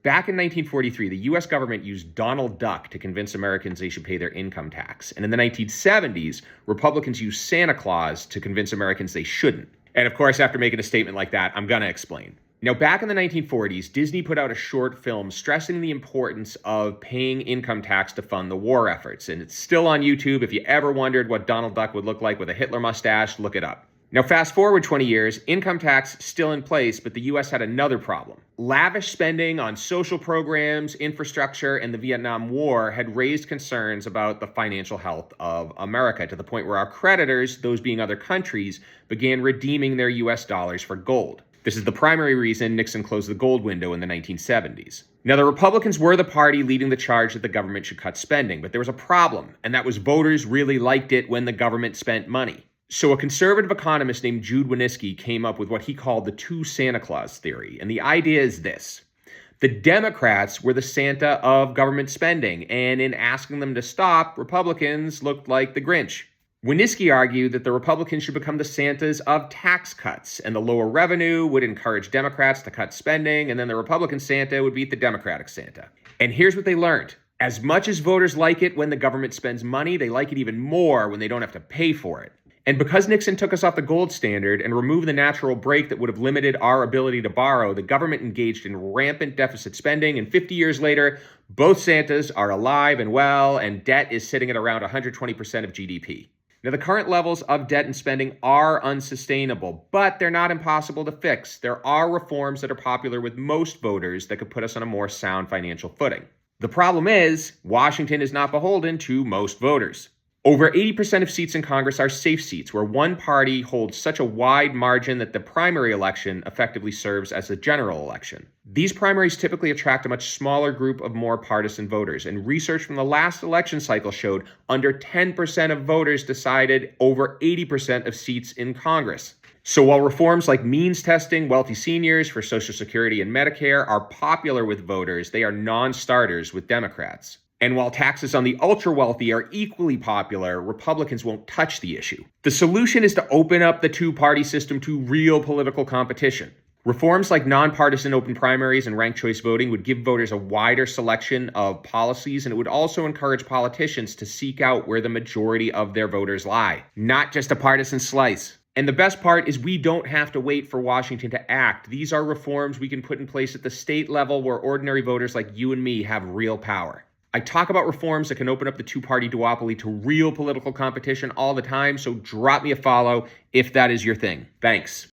Back in 1943, the US government used Donald Duck to convince Americans they should pay their income tax. And in the 1970s, Republicans used Santa Claus to convince Americans they shouldn't. And of course, after making a statement like that, I'm going to explain. Now, back in the 1940s, Disney put out a short film stressing the importance of paying income tax to fund the war efforts. And it's still on YouTube. If you ever wondered what Donald Duck would look like with a Hitler mustache, look it up. Now, fast forward 20 years, income tax still in place, but the U.S. had another problem. Lavish spending on social programs, infrastructure, and the Vietnam War had raised concerns about the financial health of America to the point where our creditors, those being other countries, began redeeming their U.S. dollars for gold. This is the primary reason Nixon closed the gold window in the 1970s. Now, the Republicans were the party leading the charge that the government should cut spending, but there was a problem, and that was voters really liked it when the government spent money. So a conservative economist named Jude Wanniski came up with what he called the two Santa Claus theory. And the idea is this. The Democrats were the Santa of government spending, and in asking them to stop, Republicans looked like the Grinch. Wanniski argued that the Republicans should become the Santas of tax cuts, and the lower revenue would encourage Democrats to cut spending, and then the Republican Santa would beat the Democratic Santa. And here's what they learned. As much as voters like it when the government spends money, they like it even more when they don't have to pay for it. And because Nixon took us off the gold standard and removed the natural brake that would have limited our ability to borrow, the government engaged in rampant deficit spending, and 50 years later, both Santas are alive and well, and debt is sitting at around 120% of GDP. Now, the current levels of debt and spending are unsustainable, but they're not impossible to fix. There are reforms that are popular with most voters that could put us on a more sound financial footing. The problem is, Washington is not beholden to most voters. Over 80% of seats in Congress are safe seats, where one party holds such a wide margin that the primary election effectively serves as a general election. These primaries typically attract a much smaller group of more partisan voters, and research from the last election cycle showed under 10% of voters decided over 80% of seats in Congress. So while reforms like means testing wealthy seniors for Social Security and Medicare are popular with voters, they are non-starters with Democrats. And while taxes on the ultra-wealthy are equally popular, Republicans won't touch the issue. The solution is to open up the two-party system to real political competition. Reforms like nonpartisan open primaries and ranked choice voting would give voters a wider selection of policies, and it would also encourage politicians to seek out where the majority of their voters lie, not just a partisan slice. And the best part is we don't have to wait for Washington to act. These are reforms we can put in place at the state level where ordinary voters like you and me have real power. I talk about reforms that can open up the two-party duopoly to real political competition all the time, so drop me a follow if that is your thing. Thanks.